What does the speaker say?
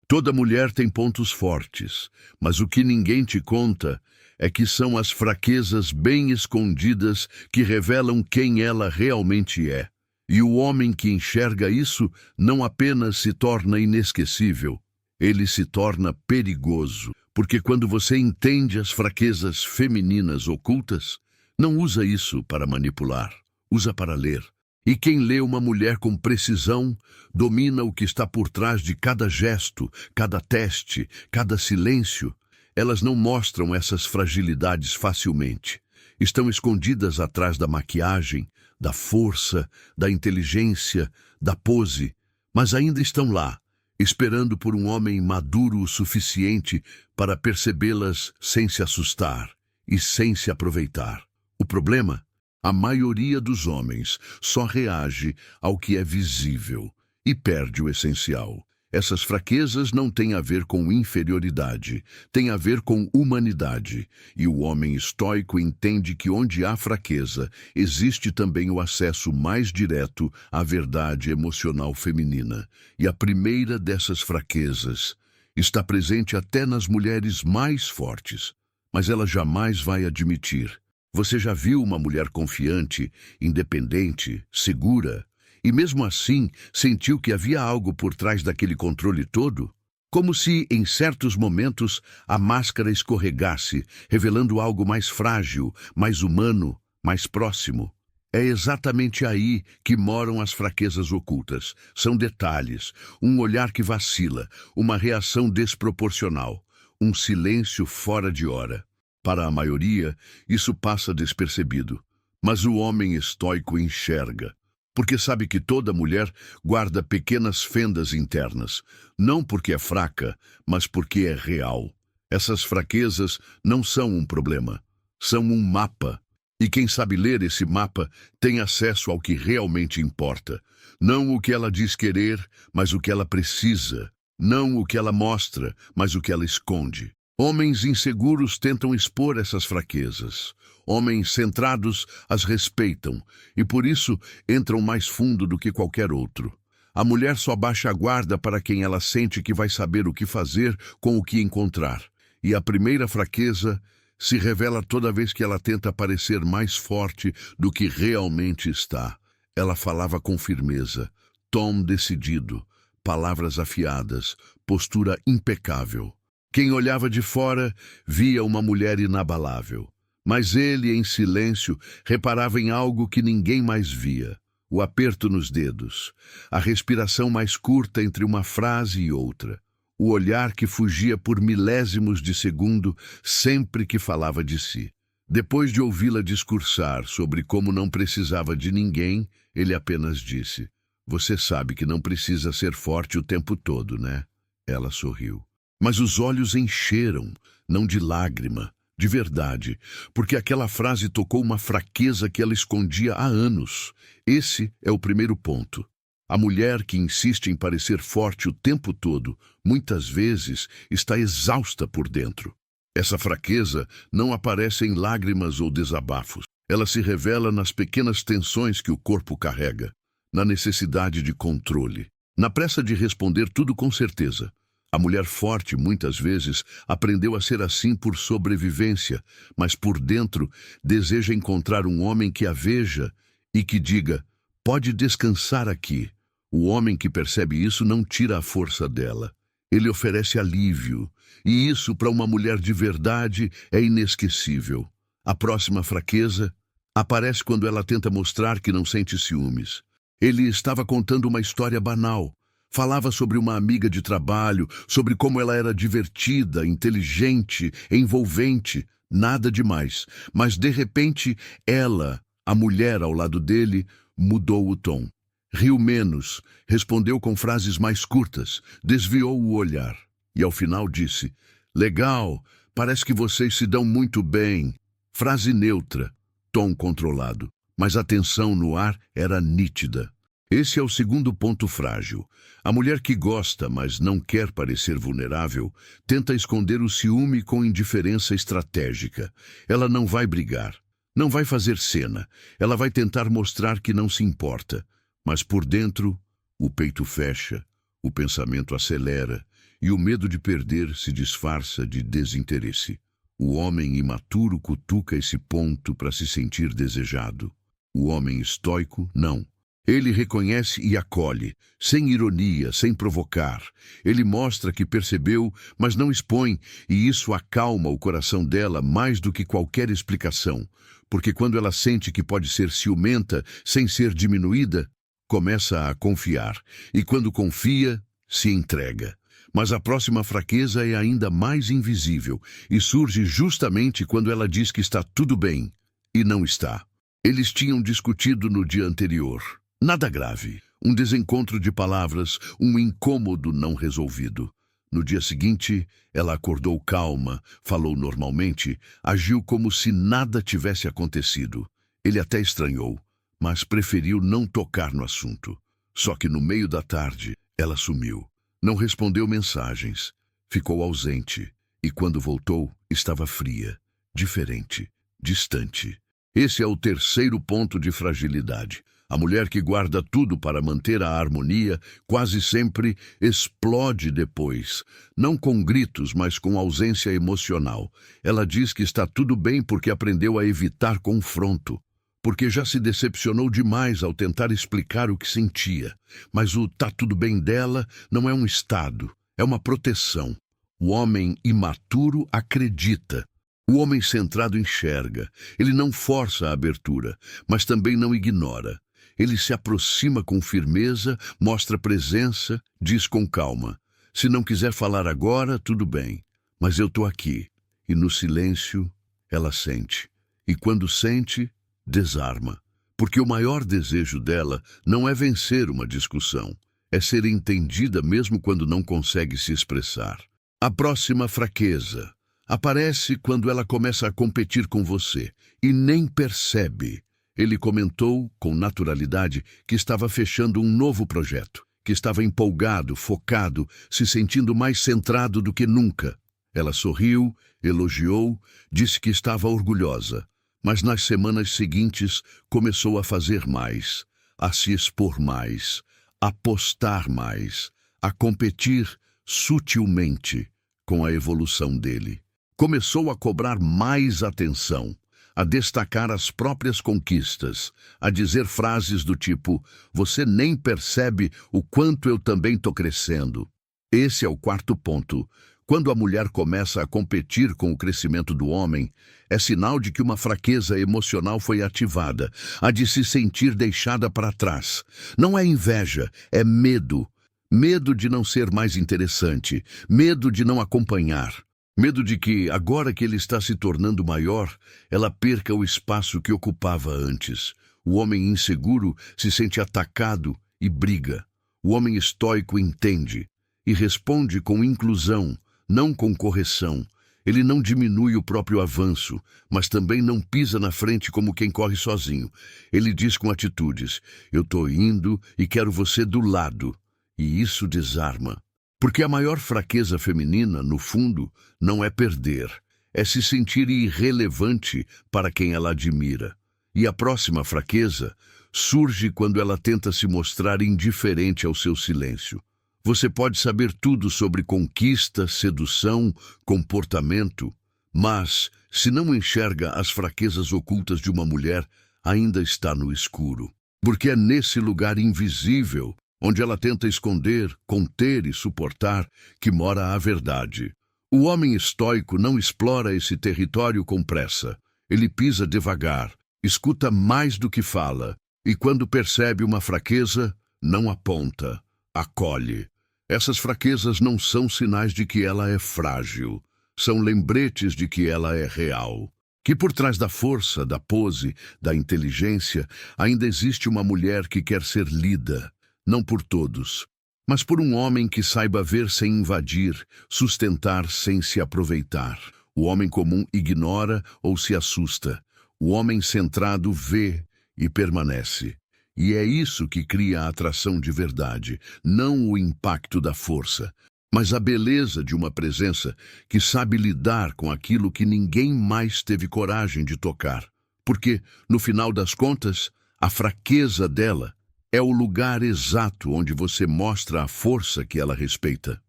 Toda mulher tem pontos fortes, mas o que ninguém te conta é que são as fraquezas bem escondidas que revelam quem ela realmente é. E o homem que enxerga isso não apenas se torna inesquecível, ele se torna perigoso. Porque quando você entende as fraquezas femininas ocultas, não usa isso para manipular, usa para ler. E quem lê uma mulher com precisão, domina o que está por trás de cada gesto, cada teste, cada silêncio. Elas não mostram essas fragilidades facilmente. Estão escondidas atrás da maquiagem, da força, da inteligência, da pose, mas ainda estão lá, esperando por um homem maduro o suficiente para percebê-las sem se assustar e sem se aproveitar. O problema? A maioria dos homens só reage ao que é visível e perde o essencial. Essas fraquezas não têm a ver com inferioridade, têm a ver com humanidade. E o homem estoico entende que onde há fraqueza, existe também o acesso mais direto à verdade emocional feminina. E a primeira dessas fraquezas está presente até nas mulheres mais fortes, mas ela jamais vai admitir. Você já viu uma mulher confiante, independente, segura, e mesmo assim sentiu que havia algo por trás daquele controle todo? Como se, em certos momentos, a máscara escorregasse, revelando algo mais frágil, mais humano, mais próximo. É exatamente aí que moram as fraquezas ocultas. São detalhes, um olhar que vacila, uma reação desproporcional, um silêncio fora de hora. Para a maioria, isso passa despercebido. Mas o homem estoico enxerga, porque sabe que toda mulher guarda pequenas fendas internas, não porque é fraca, mas porque é real. Essas fraquezas não são um problema, são um mapa. E quem sabe ler esse mapa tem acesso ao que realmente importa. Não o que ela diz querer, mas o que ela precisa. Não o que ela mostra, mas o que ela esconde. Homens inseguros tentam expor essas fraquezas. Homens centrados as respeitam e por isso entram mais fundo do que qualquer outro. A mulher só baixa a guarda para quem ela sente que vai saber o que fazer com o que encontrar. E a primeira fraqueza se revela toda vez que ela tenta parecer mais forte do que realmente está. Ela falava com firmeza, tom decidido, palavras afiadas, postura impecável. Quem olhava de fora via uma mulher inabalável. Mas ele, em silêncio, reparava em algo que ninguém mais via. O aperto nos dedos, a respiração mais curta entre uma frase e outra, o olhar que fugia por milésimos de segundo sempre que falava de si. Depois de ouvi-la discursar sobre como não precisava de ninguém, ele apenas disse: "Você sabe que não precisa ser forte o tempo todo, né?" Ela sorriu. Mas os olhos encheram, não de lágrima, de verdade, porque aquela frase tocou uma fraqueza que ela escondia há anos. Esse é o primeiro ponto. A mulher que insiste em parecer forte o tempo todo, muitas vezes está exausta por dentro. Essa fraqueza não aparece em lágrimas ou desabafos. Ela se revela nas pequenas tensões que o corpo carrega, na necessidade de controle, na pressa de responder tudo com certeza. A mulher forte, muitas vezes, aprendeu a ser assim por sobrevivência, mas por dentro deseja encontrar um homem que a veja e que diga: "Pode descansar aqui." O homem que percebe isso não tira a força dela. Ele oferece alívio, e isso para uma mulher de verdade é inesquecível. A próxima fraqueza aparece quando ela tenta mostrar que não sente ciúmes. Ele estava contando uma história banal. Falava sobre uma amiga de trabalho, sobre como ela era divertida, inteligente, envolvente, nada demais. Mas, de repente, ela, a mulher ao lado dele, mudou o tom. Riu menos, respondeu com frases mais curtas, desviou o olhar. E, ao final, disse: "Legal, parece que vocês se dão muito bem." Frase neutra, tom controlado, mas a tensão no ar era nítida. Esse é o segundo ponto frágil. A mulher que gosta, mas não quer parecer vulnerável, tenta esconder o ciúme com indiferença estratégica. Ela não vai brigar, não vai fazer cena. Ela vai tentar mostrar que não se importa. Mas por dentro, o peito fecha, o pensamento acelera, e o medo de perder se disfarça de desinteresse. O homem imaturo cutuca esse ponto para se sentir desejado. O homem estoico, não. Ele reconhece e acolhe, sem ironia, sem provocar. Ele mostra que percebeu, mas não expõe, e isso acalma o coração dela mais do que qualquer explicação. Porque quando ela sente que pode ser ciumenta, sem ser diminuída, começa a confiar. E quando confia, se entrega. Mas a próxima fraqueza é ainda mais invisível, e surge justamente quando ela diz que está tudo bem, e não está. Eles tinham discutido no dia anterior. Nada grave, um desencontro de palavras, um incômodo não resolvido. No dia seguinte, ela acordou calma, falou normalmente, agiu como se nada tivesse acontecido. Ele até estranhou, mas preferiu não tocar no assunto. Só que no meio da tarde, ela sumiu. Não respondeu mensagens, ficou ausente, e quando voltou, estava fria, diferente, distante. Esse é o terceiro ponto de fragilidade. A mulher que guarda tudo para manter a harmonia quase sempre explode depois. Não com gritos, mas com ausência emocional. Ela diz que está tudo bem porque aprendeu a evitar confronto. Porque já se decepcionou demais ao tentar explicar o que sentia. Mas o tá tudo bem dela não é um estado, é uma proteção. O homem imaturo acredita. O homem centrado enxerga. Ele não força a abertura, mas também não ignora. Ele se aproxima com firmeza, mostra presença, diz com calma. Se não quiser falar agora, tudo bem, mas eu estou aqui. E no silêncio, ela sente. E quando sente, desarma. Porque o maior desejo dela não é vencer uma discussão, é ser entendida mesmo quando não consegue se expressar. A próxima fraqueza aparece quando ela começa a competir com você e nem percebe. Ele comentou, com naturalidade, que estava fechando um novo projeto, que estava empolgado, focado, se sentindo mais centrado do que nunca. Ela sorriu, elogiou, disse que estava orgulhosa, mas nas semanas seguintes começou a fazer mais, a se expor mais, a postar mais, a competir sutilmente com a evolução dele. Começou a cobrar mais atenção, a destacar as próprias conquistas, a dizer frases do tipo, você nem percebe o quanto eu também estou crescendo. Esse é o quarto ponto. Quando a mulher começa a competir com o crescimento do homem, é sinal de que uma fraqueza emocional foi ativada, a de se sentir deixada para trás. Não é inveja, é medo. Medo de não ser mais interessante, medo de não acompanhar. Medo de que, agora que ele está se tornando maior, ela perca o espaço que ocupava antes. O homem inseguro se sente atacado e briga. O homem estoico entende e responde com inclusão, não com correção. Ele não diminui o próprio avanço, mas também não pisa na frente como quem corre sozinho. Ele diz com atitudes, eu estou indo e quero você do lado. E isso desarma. Porque a maior fraqueza feminina, no fundo, não é perder, é se sentir irrelevante para quem ela admira. E a próxima fraqueza surge quando ela tenta se mostrar indiferente ao seu silêncio. Você pode saber tudo sobre conquista, sedução, comportamento, mas, se não enxerga as fraquezas ocultas de uma mulher, ainda está no escuro. Porque é nesse lugar invisível onde ela tenta esconder, conter e suportar, que mora a verdade. O homem estoico não explora esse território com pressa. Ele pisa devagar, escuta mais do que fala, e quando percebe uma fraqueza, não aponta, acolhe. Essas fraquezas não são sinais de que ela é frágil, são lembretes de que ela é real. Que por trás da força, da pose, da inteligência, ainda existe uma mulher que quer ser lida, não por todos, mas por um homem que saiba ver sem invadir, sustentar sem se aproveitar. O homem comum ignora ou se assusta. O homem centrado vê e permanece. E é isso que cria a atração de verdade, não o impacto da força, mas a beleza de uma presença que sabe lidar com aquilo que ninguém mais teve coragem de tocar. Porque, no final das contas, a fraqueza dela é o lugar exato onde você mostra a força que ela respeita.